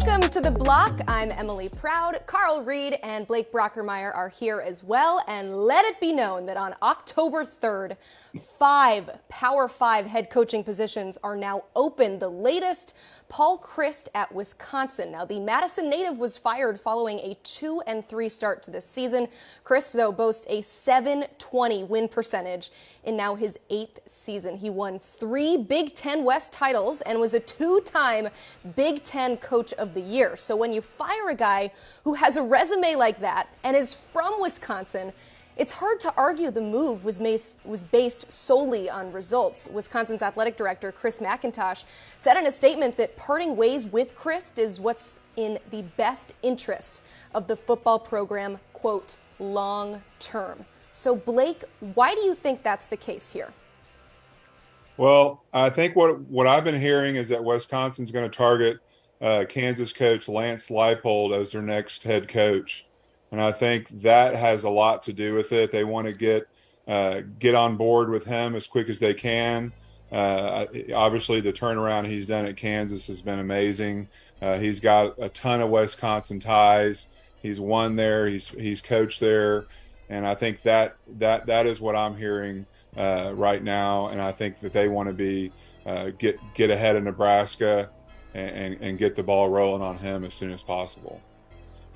Welcome to The Block. I'm Emily Proud. Carl Reed and Blake Brockermeyer are here as well. And let it be known that on October 3rd, 5 Power 5 head coaching positions are now open. The latest, Paul Chryst at Wisconsin. Now, the Madison native was fired following a 2-3 start to this season. Chryst, though, boasts a .720 win percentage in now his 8th season. He won 3 Big Ten West titles and was a 2-time Big Ten Coach of the Year. So when you fire a guy who has a resume like that and is from Wisconsin, it's hard to argue the move was based solely on results. Wisconsin's athletic director, Chris McIntosh, said in a statement that parting ways with Chryst is what's in the best interest of the football program, quote, long term. So, Blake, why do you think that's the case here? Well, I think what I've been hearing is that Wisconsin's going to target Kansas coach Lance Leipold as their next head coach. And I think that has a lot to do with it. They want to get on board with him as quick as they can. Obviously, the turnaround he's done at Kansas has been amazing. He's got a ton of Wisconsin ties. He's won there. He's coached there. And I think that is what I'm hearing right now. And I think that they want to be get ahead of Nebraska and get the ball rolling on him as soon as possible.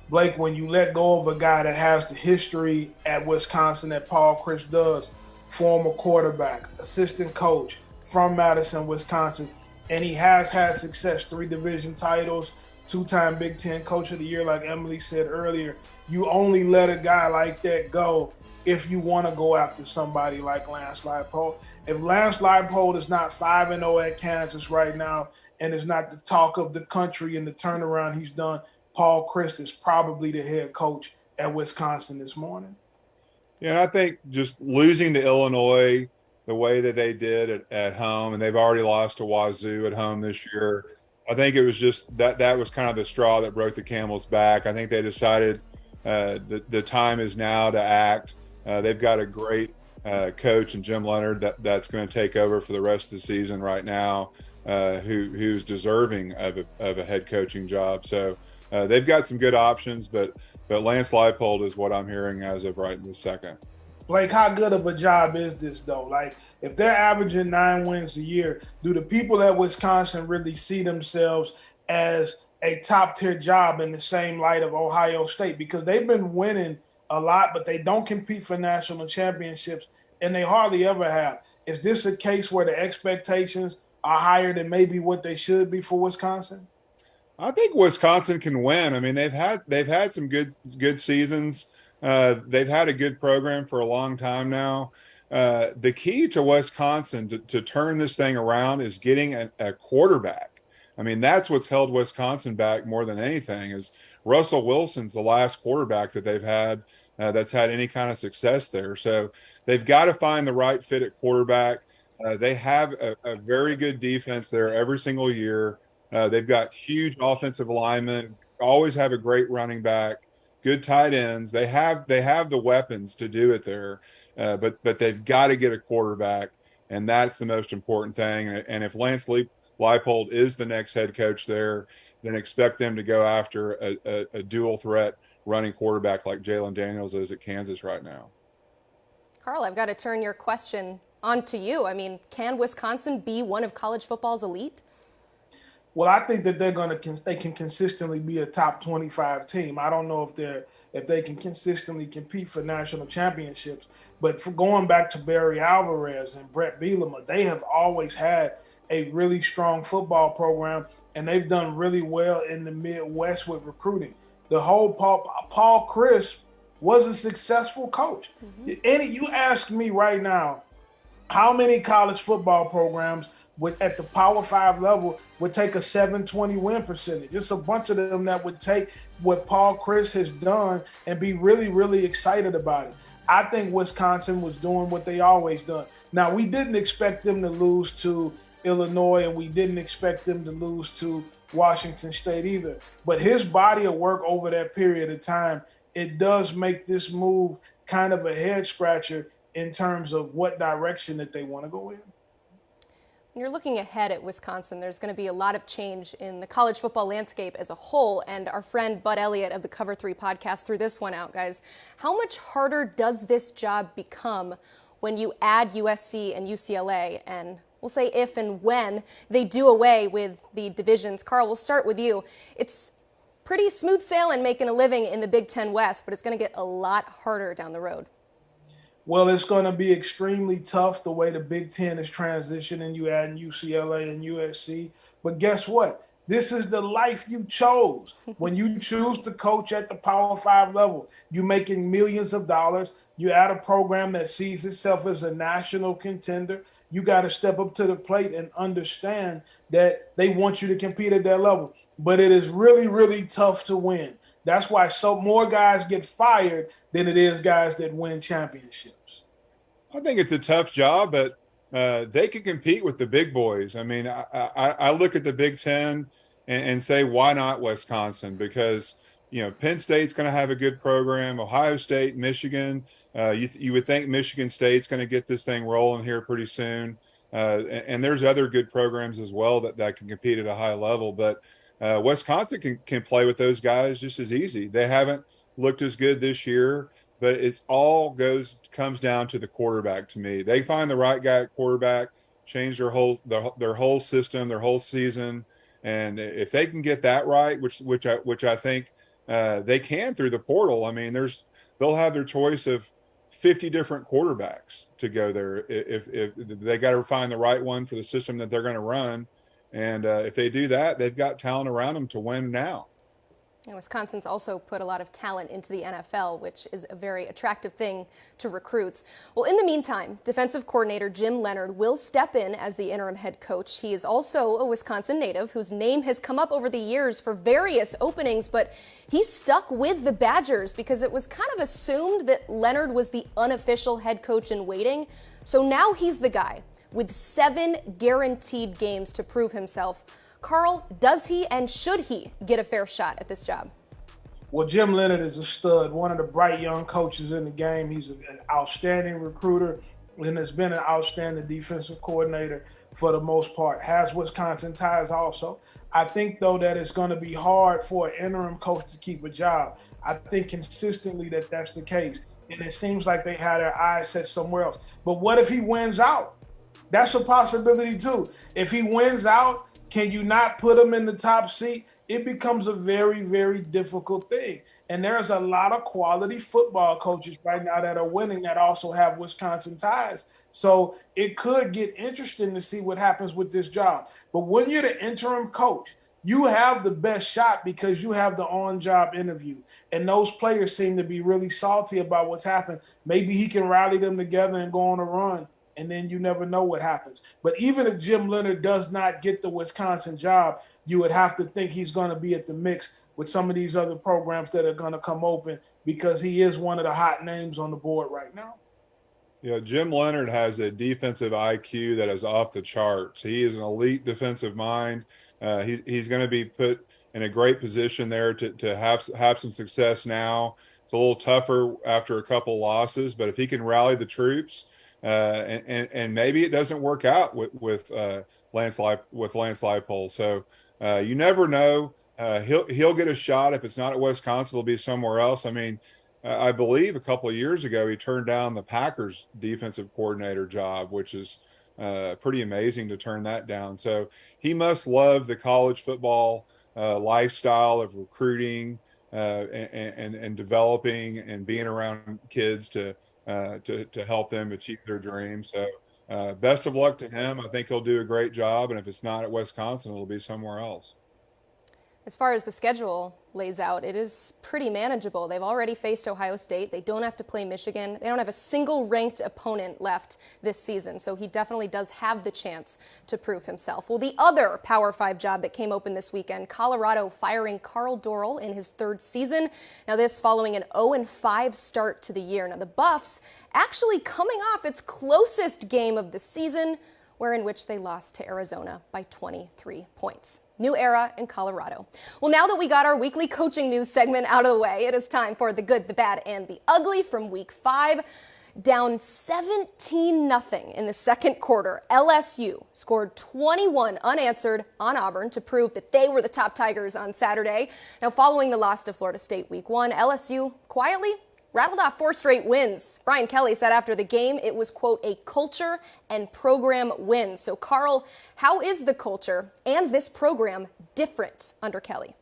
Blake, when you let go of a guy that has the history at Wisconsin that Paul Chryst does, former quarterback, assistant coach from Madison, Wisconsin, and he has had success, 3 division titles, 2-time Big Ten Coach of the Year, like Emily said earlier, you only let a guy like that go if you want to go after somebody like Lance Leipold. If Lance Leipold is not 5-0 at Kansas right now and is not the talk of the country and the turnaround he's done, Paul Chryst is probably the head coach at Wisconsin this morning. Yeah, and I think just losing to Illinois the way that they did at home, and they've already lost to Wazoo at home this year, I think it was just that was kind of the straw that broke the camel's back. I think they decided the time is now to act. They've got a great coach in Jim Leonhard that's going to take over for the rest of the season right now, who's deserving of a head coaching job. So they've got some good options, but Lance Leipold is what I'm hearing as of right in this second. Blake, how good of a job is this, though? Like, if they're averaging 9 wins a year, do the people at Wisconsin really see themselves as a top-tier job in the same light of Ohio State? Because they've been winning a lot, but they don't compete for national championships, and they hardly ever have. Is this a case where the expectations are higher than maybe what they should be for Wisconsin? I think Wisconsin can win. I mean, they've had some good seasons. They've had a good program for a long time now. The key to Wisconsin to turn this thing around is getting a quarterback. I mean, that's what's held Wisconsin back more than anything. Is Russell Wilson's the last quarterback that they've had that's had any kind of success there. So they've got to find the right fit at quarterback. They have a very good defense there every single year. They've got huge offensive linemen, always have a great running back, good tight ends. They have the weapons to do it there, but they've got to get a quarterback, and that's the most important thing. And if Lance Leipold is the next head coach there, then expect them to go after a dual threat running quarterback like Jalen Daniels is at Kansas right now. Carl, I've got to turn your question on to you. I mean, can Wisconsin be one of college football's elite? Well, I think that they can consistently be a top 25 team. I don't know if they can consistently compete for national championships, but for going back to Barry Alvarez and Brett Bielema, they have always had a really strong football program, and they've done really well in the Midwest with recruiting. The whole Paul Chryst was a successful coach. Mm-hmm. You ask me right now, how many college football programs at the Power 5 level would take a .720 win percentage? Just a bunch of them that would take what Paul Chryst has done and be really, really excited about it. I think Wisconsin was doing what they always done. Now, we didn't expect them to lose to Illinois, and we didn't expect them to lose to Washington State either. But his body of work over that period of time, it does make this move kind of a head scratcher in terms of what direction that they want to go in. You're looking ahead at Wisconsin. There's going to be a lot of change in the college football landscape as a whole. And our friend Bud Elliott of the Cover 3 podcast threw this one out, guys. How much harder does this job become when you add USC and UCLA? And we'll say if and when they do away with the divisions. Carl, we'll start with you. It's pretty smooth sailing making a living in the Big Ten West, but it's going to get a lot harder down the road. Well, it's going to be extremely tough the way the Big Ten is transitioning. You add UCLA and USC. But guess what? This is the life you chose. When you choose to coach at the Power 5 level, you're making millions of dollars. You add a program that sees itself as a national contender. You got to step up to the plate and understand that they want you to compete at that level. But it is really, really tough to win. That's why so more guys get fired than it is guys that win championships. I think it's a tough job, but they can compete with the big boys. I mean, I look at the Big Ten and say, why not Wisconsin? Because, you know, Penn State's going to have a good program. Ohio State, Michigan. You would think Michigan State's going to get this thing rolling here pretty soon. And there's other good programs as well that can compete at a high level. But Wisconsin can play with those guys just as easy. They haven't looked as good this year, but it's all comes down to the quarterback to me. They find the right guy at quarterback, change their whole system, their whole season. And if they can get that right, which I think they can through the portal, I mean, they'll have their choice of 50 different quarterbacks to go there. If they got to find the right one for the system that they're going to run. And if they do that, they've got talent around them to win now. And Wisconsin's also put a lot of talent into the NFL, which is a very attractive thing to recruits. Well, in the meantime, defensive coordinator Jim Leonhard will step in as the interim head coach. He is also a Wisconsin native whose name has come up over the years for various openings, but he's stuck with the Badgers because it was kind of assumed that Leonhard was the unofficial head coach in waiting. So now he's the guy with 7 guaranteed games to prove himself. Carl, does he and should he get a fair shot at this job? Well, Jim Leonhard is a stud, one of the bright young coaches in the game. He's an outstanding recruiter and has been an outstanding defensive coordinator for the most part. Has Wisconsin ties also. I think, though, that it's going to be hard for an interim coach to keep a job. I think consistently that's the case. And it seems like they had their eyes set somewhere else. But what if he wins out? That's a possibility, too. If he wins out, can you not put him in the top seat? It becomes a very, very difficult thing. And there's a lot of quality football coaches right now that are winning that also have Wisconsin ties. So it could get interesting to see what happens with this job. But when you're the interim coach, you have the best shot because you have the on-job interview. And those players seem to be really salty about what's happened. Maybe he can rally them together and go on a run. And then you never know what happens. But even if Jim Leonhard does not get the Wisconsin job, you would have to think he's going to be at the mix with some of these other programs that are going to come open because he is one of the hot names on the board right now. Yeah, Jim Leonhard has a defensive IQ that is off the charts. He is an elite defensive mind. He's going to be put in a great position there to have some success now. It's a little tougher after a couple losses, but if he can rally the troops, and maybe it doesn't work out with Lance Leipold. So you never know. He'll get a shot. If it's not at Wisconsin, it'll be somewhere else. I mean, I believe a couple of years ago he turned down the Packers defensive coordinator job, which is pretty amazing to turn that down. So he must love the college football lifestyle of recruiting and developing and being around kids to help them achieve their dreams. So best of luck to him. I think he'll do a great job. And if it's not at Wisconsin, it'll be somewhere else. As far as the schedule lays out, it is pretty manageable. They've already faced Ohio State. They don't have to play Michigan. They don't have a single ranked opponent left this season. So he definitely does have the chance to prove himself. Well, the other Power 5 job that came open this weekend, Colorado firing Karl Dorrell in his 3rd season. Now this following an 0-5 start to the year. Now the Buffs actually coming off its closest game of the season, in which they lost to Arizona by 23 points. New era in Colorado. Well, now that we got our weekly coaching news segment out of the way, it is time for the good, the bad, and the ugly from week 5. Down 17-0 in the second quarter, LSU scored 21 unanswered on Auburn to prove that they were the top Tigers on Saturday. Now, following the loss to Florida State Week 1, LSU quietly rattled off 4 straight wins. Brian Kelly said after the game it was, quote, a culture and program win. So, Carl, how is the culture and this program different under Kelly?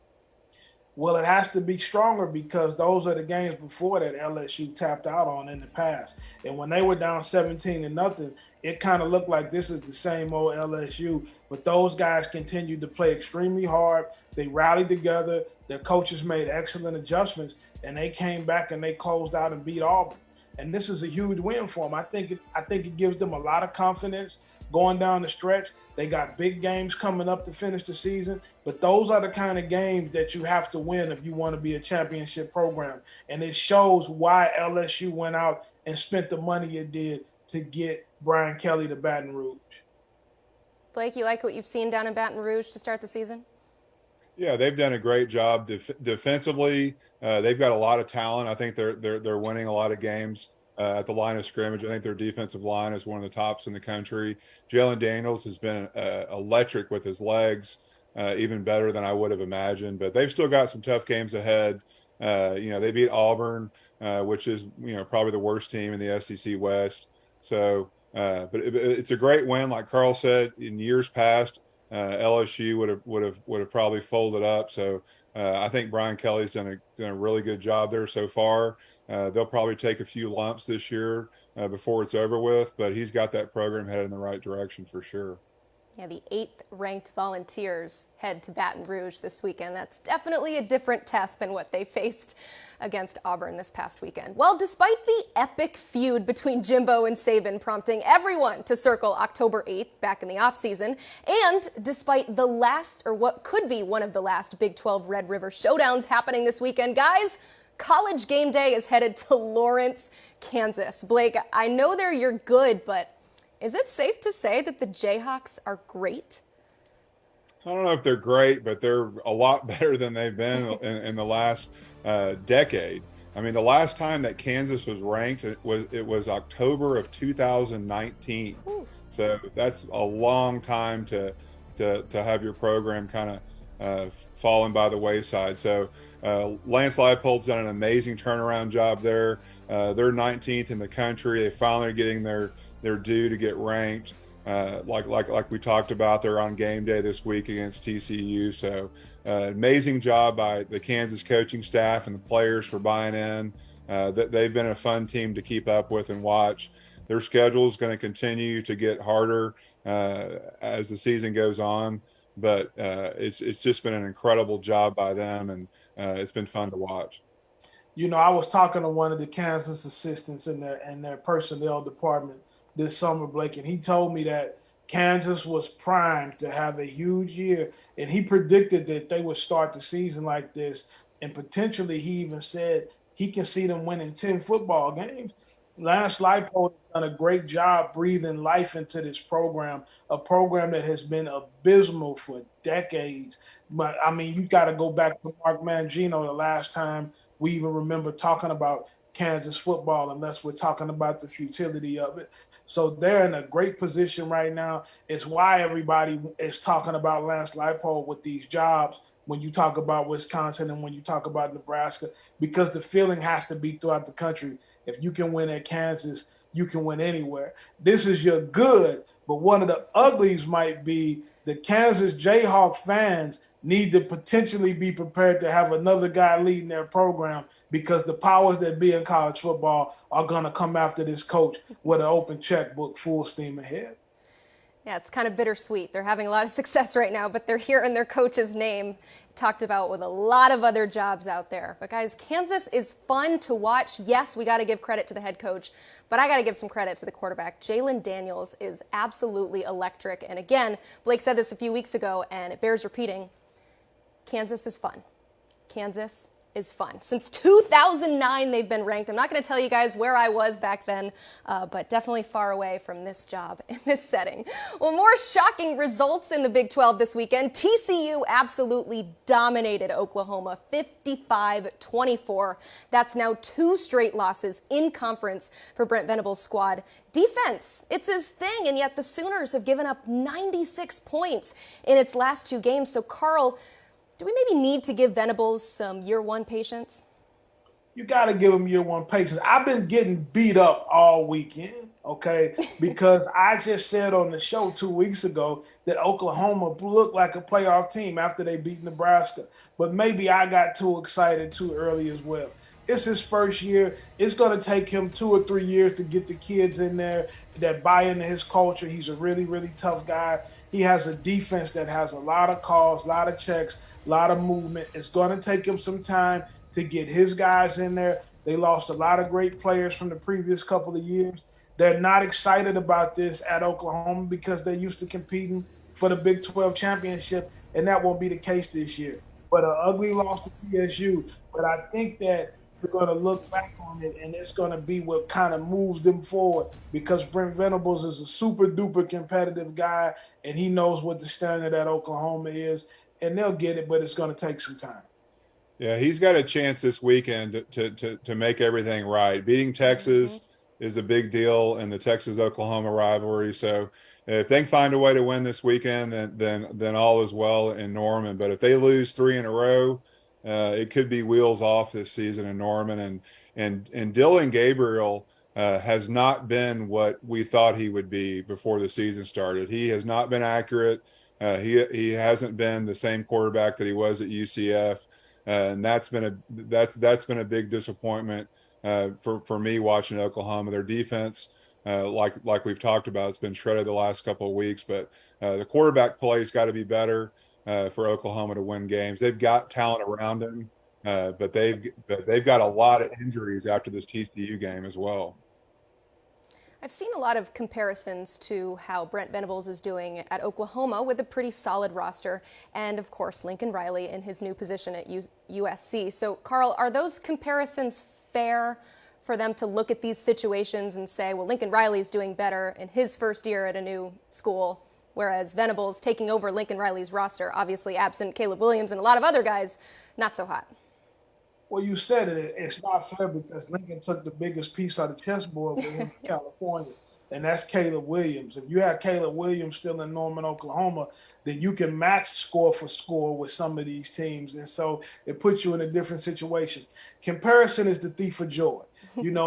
Well, it has to be stronger because those are the games before that LSU tapped out on in the past. And when they were down 17-0, it kind of looked like this is the same old LSU. But those guys continued to play extremely hard. They rallied together. Their coaches made excellent adjustments, and they came back and they closed out and beat Auburn. And this is a huge win for them. I think it gives them a lot of confidence going down the stretch. They got big games coming up to finish the season, but those are the kind of games that you have to win if you want to be a championship program. And it shows why LSU went out and spent the money it did to get Brian Kelly to Baton Rouge. Blake, you like what you've seen down in Baton Rouge to start the season? Yeah, they've done a great job defensively. They've got a lot of talent. I think they're winning a lot of games at the line of scrimmage. I think their defensive line is one of the tops in the country. Jaylen Daniels has been electric with his legs, even better than I would have imagined. But they've still got some tough games ahead. They beat Auburn, which is probably the worst team in the SEC West. So, but it's a great win, like Carl said. In years past, LSU would have probably folded up. So I think Brian Kelly's done a really good job there so far. They'll probably take a few lumps this year before it's over with, but he's got that program headed in the right direction for sure. Yeah, the 8th-ranked Volunteers head to Baton Rouge this weekend. That's definitely a different test than what they faced against Auburn this past weekend. Well, despite the epic feud between Jimbo and Saban prompting everyone to circle October 8th back in the offseason, and despite the last, or what could be one of the last, Big 12 Red River showdowns happening this weekend, guys, College game day is headed to Lawrence, Kansas. Blake, I know they're your good, but is it safe to say that the Jayhawks are great? I don't know if they're great, but they're a lot better than they've been in the last decade. I mean, the last time that Kansas was ranked, it was October of 2019. Ooh. So that's a long time to have your program kind of fallen by the wayside. So Lance Leipold's done an amazing turnaround job there. They're 19th in the country. They finally are getting their due to get ranked. Like we talked about, they're on game day this week against TCU. So amazing job by the Kansas coaching staff and the players for buying in. They've been a fun team to keep up with and watch. Their schedule is going to continue to get harder as the season goes on, but it's just been an incredible job by them, and it's been fun to watch. I was talking to one of the Kansas assistants in their personnel department this summer, Blake, and he told me that Kansas was primed to have a huge year, and he predicted that they would start the season like this, and potentially he even said he can see them winning 10 football games. Lance Leipold has done a great job breathing life into this program, a program that has been abysmal for decades. But, I mean, you got to go back to Mark Mangino the last time we even remember talking about Kansas football, unless we're talking about the futility of it. So they're in a great position right now. It's why everybody is talking about Lance Leipold with these jobs when you talk about Wisconsin and when you talk about Nebraska, because the feeling has to be throughout the country. If you can win at Kansas, you can win anywhere. This is your good, but one of the uglies might be the Kansas Jayhawk fans need to potentially be prepared to have another guy leading their program, because the powers that be in college football are going to come after this coach with an open checkbook, full steam ahead. Yeah, it's kind of bittersweet. They're having a lot of success right now, but they're here in their coach's name, talked about with a lot of other jobs out there. But guys, Kansas is fun to watch. Yes, we got to give credit to the head coach, but I got to give some credit to the quarterback. Jaylen Daniels is absolutely electric. And again, Blake said this a few weeks ago, and it bears repeating. Kansas is fun. Kansas is fun. Since 2009, they've been ranked. I'm not going to tell you guys where I was back then, but definitely far away from this job in this setting. Well, more shocking results in the Big 12 this weekend. TCU absolutely dominated Oklahoma, 55-24. That's now 2 straight losses in conference for Brent Venables' squad. Defense, it's his thing, and yet the Sooners have given up 96 points in its last 2 games. So, Carl, do we maybe need to give Venables some year 1 patience? You got to give him year 1 patience. I've been getting beat up all weekend, okay, because I just said on the show 2 weeks ago that Oklahoma looked like a playoff team after they beat Nebraska. But maybe I got too excited too early as well. It's his first year. It's going to take him 2 or 3 years to get the kids in there that buy into his culture. He's a really, really tough guy. He has a defense that has a lot of calls, a lot of checks, a lot of movement. It's going to take him some time to get his guys in there. They lost a lot of great players from the previous couple of years. They're not excited about this at Oklahoma because they're used to competing for the Big 12 championship, and that won't be the case this year. But an ugly loss to PSU. But I think that we're going to look back on it, and it's going to be what kind of moves them forward because Brent Venables is a super-duper competitive guy, and he knows what the standard at Oklahoma is, and they'll get it, but it's going to take some time. Yeah, he's got a chance this weekend to make everything right. Beating Texas is a big deal in the Texas-Oklahoma rivalry. So if they can find a way to win this weekend, then all is well in Norman. But if they lose 3 in a row, it could be wheels off this season in Norman. And Dylan Gabriel has not been what we thought he would be before the season started. He has not been accurate. He hasn't been the same quarterback that he was at UCF. And that's been a big disappointment for me watching Oklahoma. Their defense, like we've talked about, it's been shredded the last couple of weeks. But the quarterback play's got to be better for Oklahoma to win games. They've got talent around them, but they've got a lot of injuries after this TCU game as well. I've seen a lot of comparisons to how Brent Venables is doing at Oklahoma with a pretty solid roster, and of course Lincoln Riley in his new position at USC. So, Carl, are those comparisons fair for them to look at these situations and say, well, Lincoln Riley's doing better in his first year at a new school, whereas Venables taking over Lincoln Riley's roster, obviously absent Caleb Williams and a lot of other guys, not so hot? Well, you said it. It's not fair because Lincoln took the biggest piece out of the chessboard with him in California, and that's Caleb Williams. If you have Caleb Williams still in Norman, Oklahoma, then you can match score for score with some of these teams, and so it puts you in a different situation. Comparison is the thief of joy.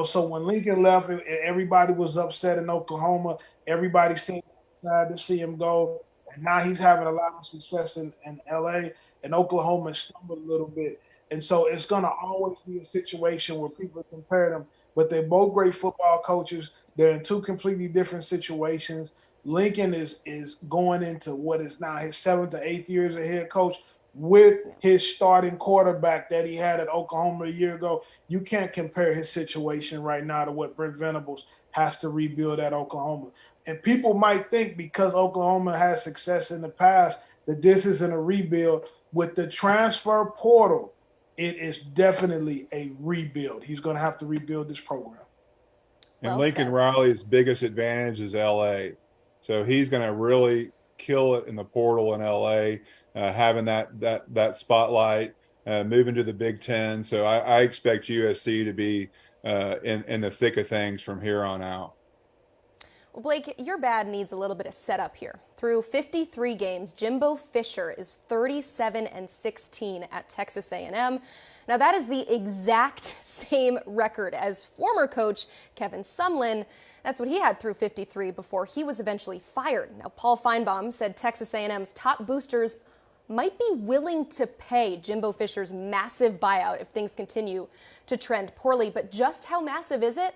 So when Lincoln left, everybody was upset in Oklahoma. Everybody seemed glad to see him go, and now he's having a lot of success in L.A., and Oklahoma stumbled a little bit. And so it's going to always be a situation where people compare them, but they're both great football coaches. They're in 2 completely different situations. Lincoln is going into what is now his 7th or 8th year as a head coach with his starting quarterback that he had at Oklahoma a year ago. You can't compare his situation right now to what Brent Venables has to rebuild at Oklahoma. And people might think because Oklahoma has success in the past that this isn't a rebuild. With the transfer portal, it is definitely a rebuild. He's going to have to rebuild this program. And Lincoln Riley's biggest advantage is L.A. So he's going to really kill it in the portal in L.A., having that spotlight, moving to the Big Ten. So I expect USC to be in the thick of things from here on out. Well, Blake, your bad needs a little bit of setup here. Through 53 games, Jimbo Fisher is 37-16 at Texas A&M. Now, that is the exact same record as former coach Kevin Sumlin. That's what he had through 53 before he was eventually fired. Now, Paul Feinbaum said Texas A&M's top boosters might be willing to pay Jimbo Fisher's massive buyout if things continue to trend poorly. But just how massive is it?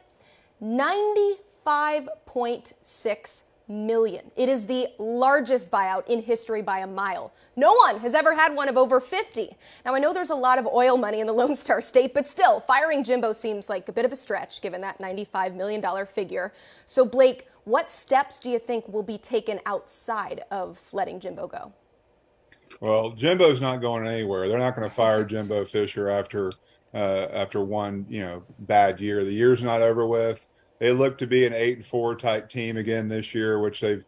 $95.6 million. It is the largest buyout in history by a mile. No one has ever had one of over 50. Now, I know there's a lot of oil money in the Lone Star State, but still, firing Jimbo seems like a bit of a stretch given that $95 million figure. So, Blake, what steps do you think will be taken outside of letting Jimbo go? Well, Jimbo's not going anywhere. They're not going to fire Jimbo Fisher after one bad year. The year's not over with. They look to be an 8-4 type team again this year, which they've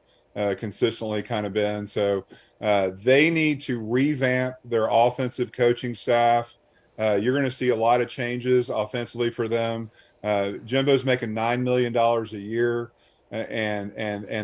consistently kind of been. So they need to revamp their offensive coaching staff. You're going to see a lot of changes offensively for them. Jimbo's making $9 million a year. And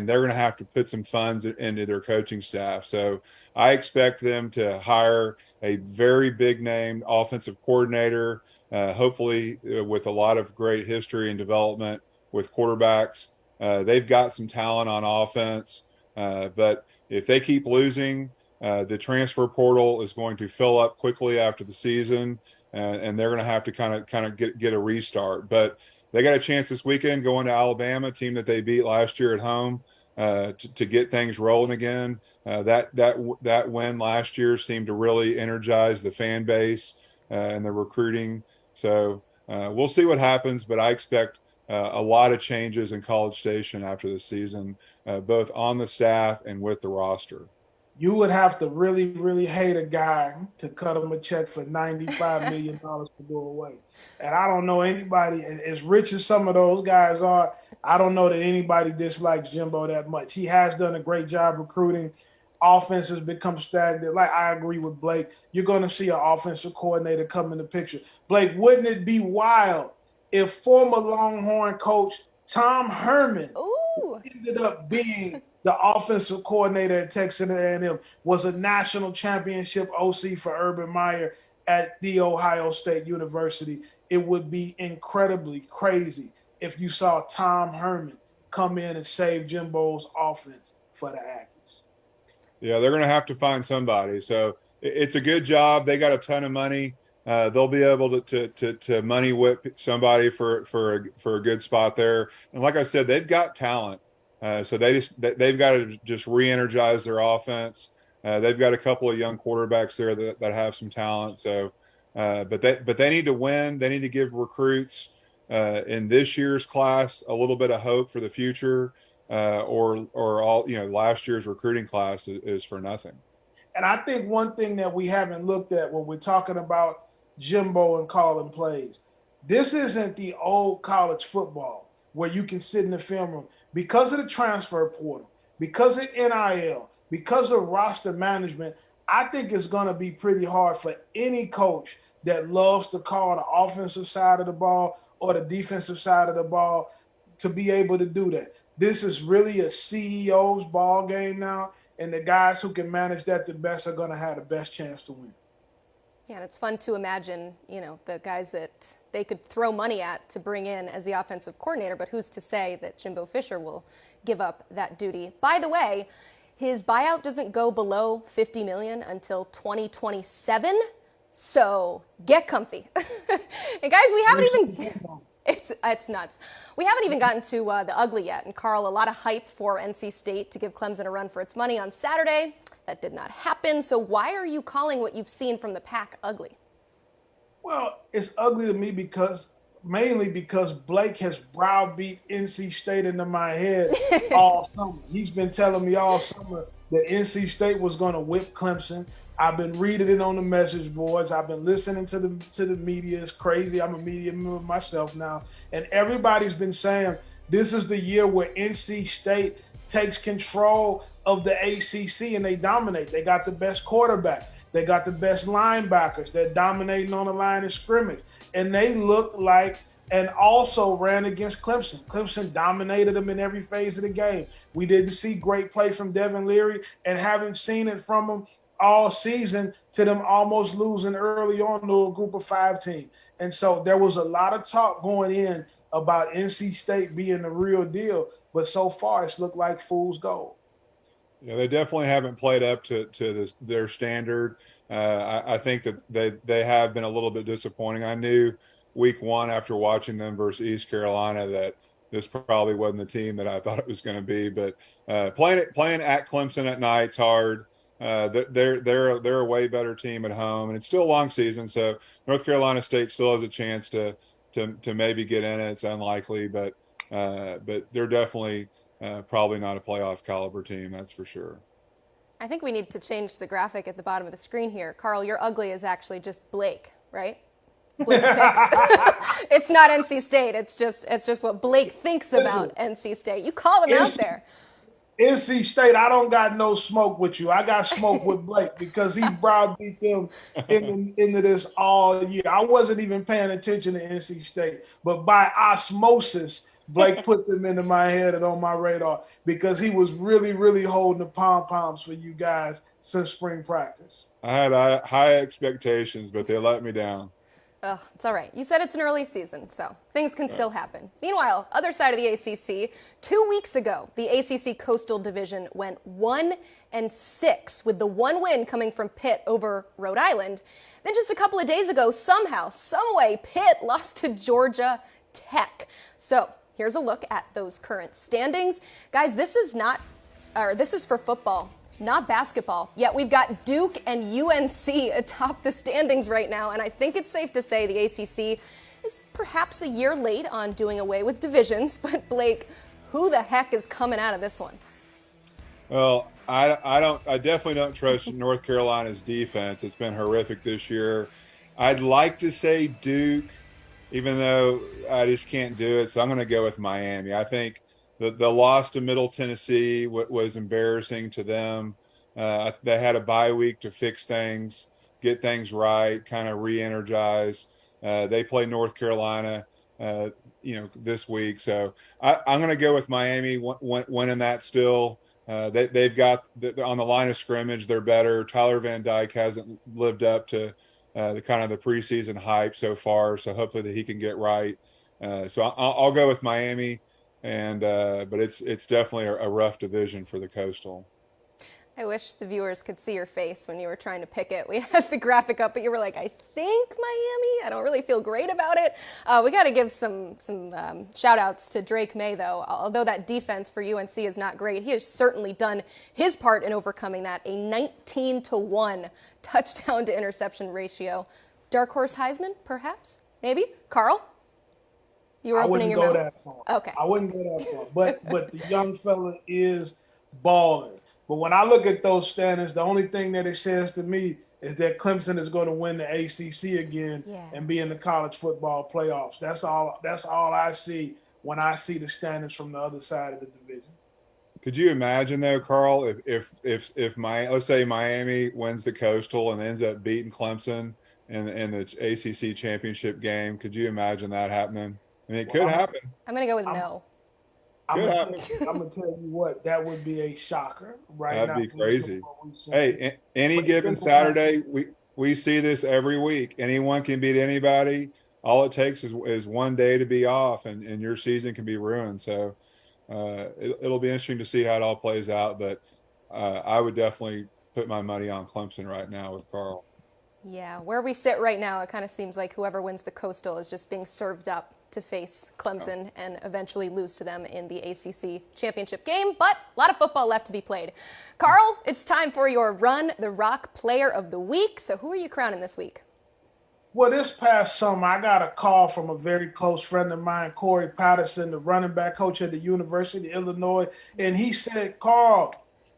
they're going to have to put some funds into their coaching staff. So I expect them to hire a very big name offensive coordinator, hopefully with a lot of great history and development with quarterbacks. They've got some talent on offense, but if they keep losing, the transfer portal is going to fill up quickly after the season, and they're going to have to kind of get a restart. But they got a chance this weekend going to Alabama, a team that they beat last year at home, to get things rolling again. That win last year seemed to really energize the fan base and the recruiting. So we'll see what happens, but I expect a lot of changes in College Station after the season, both on the staff and with the roster. You would have to really, really hate a guy to cut him a check for $95 million to go away. And I don't know anybody, as rich as some of those guys are, I don't know that anybody dislikes Jimbo that much. He has done a great job recruiting. Offense has become stagnant. Like, I agree with Blake. You're going to see an offensive coordinator come in the picture. Blake, wouldn't it be wild if former Longhorn coach Tom Herman ended up being the offensive coordinator at Texas A&M, was a national championship OC for Urban Meyer at The Ohio State University? It would be incredibly crazy if you saw Tom Herman come in and save Jimbo's offense for the Aggies. Yeah, they're going to have to find somebody. So it's a good job. They got a ton of money. They'll be able to money whip somebody for a good spot there. And like I said, they've got talent. So they've got to just re-energize their offense. They've got a couple of young quarterbacks there that have some talent. So, but they need to win. They need to give recruits in this year's class a little bit of hope for the future, or all last year's recruiting class is for nothing. And I think one thing that we haven't looked at when we're talking about Jimbo and calling plays, this isn't the old college football where you can sit in the film room. Because of the transfer portal, because of NIL, because of roster management, I think it's going to be pretty hard for any coach that loves to call the offensive side of the ball or the defensive side of the ball to be able to do that. This is really a CEO's ball game now, and the guys who can manage that the best are going to have the best chance to win. Yeah, and it's fun to imagine, the guys that they could throw money at to bring in as the offensive coordinator, but who's to say that Jimbo Fisher will give up that duty? By the way, his buyout doesn't go below $50 million until 2027, so get comfy. And guys, we haven't even... It's nuts. We haven't even gotten to the ugly yet. And Carl, a lot of hype for NC State to give Clemson a run for its money on Saturday. That did not happen. So why are you calling what you've seen from the Pack ugly? Well, it's ugly to me mainly because Blake has browbeat NC State into my head all summer. He's been telling me all summer that NC State was going to whip Clemson. I've been reading it on the message boards. I've been listening to the media. It's crazy. I'm a media member myself now. And everybody's been saying this is the year where NC State takes control of the ACC and they dominate. They got the best quarterback. They got the best linebackers. They're dominating on the line of scrimmage. And they look like, and also ran against Clemson. Clemson dominated them in every phase of the game. We didn't see great play from Devin Leary and haven't seen it from them all season, to them almost losing early on to a group of 5 team. And so there was a lot of talk going in about NC State being the real deal, but so far it's looked like fool's gold. Yeah, they definitely haven't played up to their standard. I think that they have been a little bit disappointing. I knew week 1 after watching them versus East Carolina that this probably wasn't the team that I thought it was going to be. But playing at Clemson at night's hard. They're a way better team at home, and it's still a long season. So North Carolina State still has a chance to maybe get in it. It's unlikely, but they're definitely probably not a playoff caliber team. That's for sure. I think we need to change the graphic at the bottom of the screen here. Carl, your ugly is actually just Blake, right? Blake's picks. It's not NC State. It's just what Blake thinks about NC State. You call him out there. NC State, I don't got no smoke with you. I got smoke with Blake because he browbeat them into this all year. I wasn't even paying attention to NC State, but by osmosis, Blake put them into my head and on my radar because he was really, really holding the pom-poms for you guys since spring practice. I had high expectations, but they let me down. Ugh, it's all right. You said it's an early season, so things can still happen. Meanwhile, other side of the ACC, 2 weeks ago, the ACC Coastal Division went 1-6 with the one win coming from Pitt over Rhode Island. Then just a couple of days ago, somehow, someway, Pitt lost to Georgia Tech. So here's a look at those current standings. Guys, this is for football, not basketball. Yet we've got Duke and UNC atop the standings right now, and I think it's safe to say the ACC is perhaps a year late on doing away with divisions. But Blake, who the heck is coming out of this one? Well, I definitely don't trust North Carolina's defense. It's been horrific this year. I'd like to say Duke, even though I just can't do it. So I'm going to go with Miami. I think the loss to Middle Tennessee was embarrassing to them. They had a bye week to fix things, get things right, kind of re-energize. They play North Carolina, this week. So I'm going to go with Miami winning that still. They've got on the line of scrimmage, they're better. Tyler Van Dyke hasn't lived up to the kind of the preseason hype so far. So hopefully that he can get right. So I'll go with Miami. But it's definitely a rough division for the Coastal. I wish the viewers could see your face when you were trying to pick it. We had the graphic up, but you were like, I think Miami. I don't really feel great about it. We got to give some shout outs to Drake May, though. Although that defense for UNC is not great, he has certainly done his part in overcoming that. A 19-1 touchdown to interception ratio. Dark horse Heisman, perhaps? Maybe? Carl? You were opening your mouth. That far. Okay. I wouldn't go that far. But the young fella is balling. But when I look at those standings, the only thing that it says to me is that Clemson is going to win the ACC again and be in the college football playoffs. That's all I see when I see the standings from the other side of the division. Could you imagine though, Carl, if let's say Miami wins the Coastal and ends up beating Clemson in the ACC championship game? Could you imagine that happening? I mean, it could happen. I'm going to go with no. I'm going to tell you what, that would be a shocker right now. That'd be crazy. Hey, any given Saturday, we see this every week. Anyone can beat anybody. All it takes is one day to be off, and your season can be ruined. So it'll be interesting to see how it all plays out. But I would definitely put my money on Clemson right now with Carl. Yeah, where we sit right now, it kind of seems like whoever wins the Coastal is just being served up to face Clemson and eventually lose to them in the ACC championship game, but a lot of football left to be played. Carl, it's time for your Run the Rock Player of the Week. So who are you crowning this week? Well, this past summer, I got a call from a very close friend of mine, Corey Patterson, the running back coach at the University of Illinois, and he said, Carl,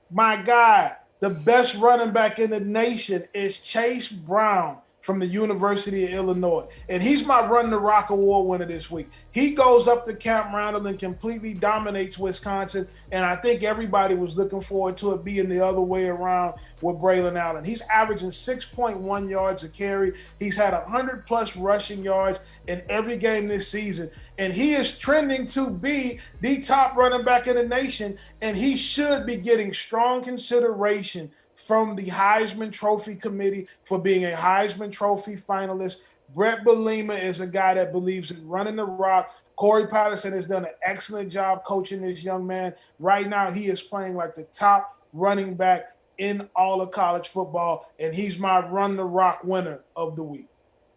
my guy, the best running back in the nation is Chase Brown from the University of Illinois. And he's my Run the Rock Award winner this week. He goes up to Camp Randall and completely dominates Wisconsin. And I think everybody was looking forward to it being the other way around with Braylon Allen. He's averaging 6.1 yards a carry. He's had 100+ rushing yards in every game this season. And he is trending to be the top running back in the nation. And he should be getting strong consideration from the Heisman Trophy Committee for being a Heisman Trophy finalist. Brett Bielema is a guy that believes in running the rock. Corey Patterson has done an excellent job coaching this young man. Right now, he is playing like the top running back in all of college football, and he's my Run the Rock winner of the week.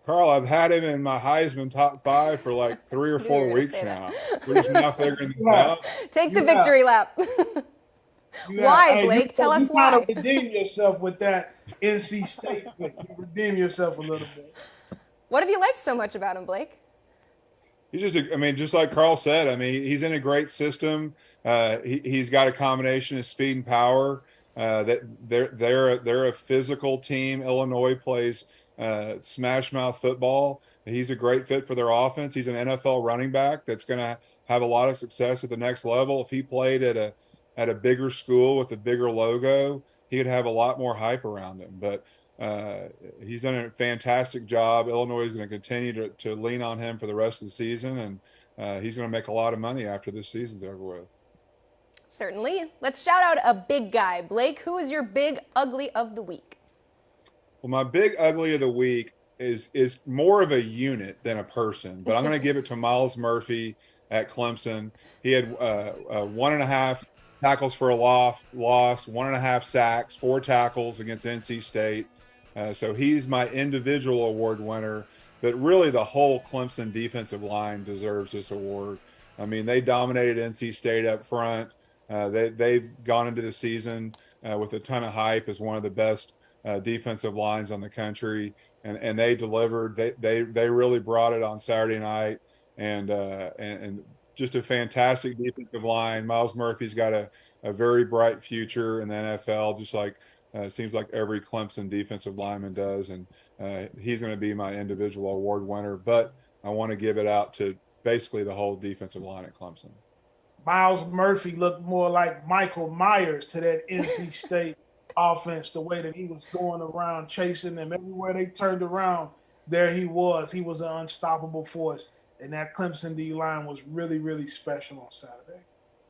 Carl, I've had him in my Heisman top 5 for like 3 or 4 weeks now. We're just now figuring this out. Take the victory lap. Why, Blake? Tell us why. You kind of redeem yourself with that NC State pick. You redeem yourself a little bit. What have you liked so much about him, Blake? He's just like Carl said, he's in a great system. He's got a combination of speed and power. That they're a physical team. Illinois plays smash mouth football. He's a great fit for their offense. He's an NFL running back that's going to have a lot of success at the next level. If he played at a bigger school with a bigger logo, he'd have a lot more hype around him. But he's done a fantastic job. Illinois is going to continue to lean on him for the rest of the season, and he's going to make a lot of money after this season's over with. Certainly. Let's shout out a big guy. Blake, who is your big ugly of the week? Well, my big ugly of the week is more of a unit than a person, but I'm going to give it to Miles Murphy at Clemson. He had 1.5 tackles for a loss, 1.5 sacks, 4 tackles against NC State. So he's my individual award winner, but really the whole Clemson defensive line deserves this award. I mean, they dominated NC State up front. They've gone into the season with a ton of hype as one of the best defensive lines on the country, and they delivered. They really brought it on Saturday night, and just a fantastic defensive line. Miles Murphy's got a very bright future in the NFL, just like seems like every Clemson defensive lineman does, and he's going to be my individual award winner. But I want to give it out to basically the whole defensive line at Clemson. Miles Murphy looked more like Michael Myers to that NC State offense, the way that he was going around chasing them. Everywhere they turned around, there he was. He was an unstoppable force. And that Clemson D-line was really, really special on Saturday.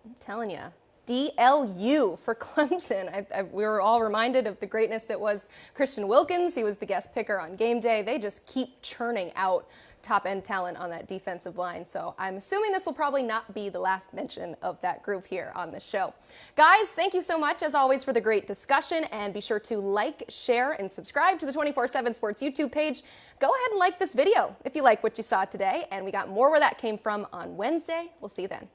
I'm telling you. DLU for Clemson. We were all reminded of the greatness that was Christian Wilkins. He was the guest picker on game day. They just keep churning out top-end talent on that defensive line. So I'm assuming this will probably not be the last mention of that group here on the show. Guys, thank you so much, as always, for the great discussion. And be sure to like, share, and subscribe to the 24/7 Sports YouTube page. Go ahead and like this video if you like what you saw today. And we got more where that came from on Wednesday. We'll see you then.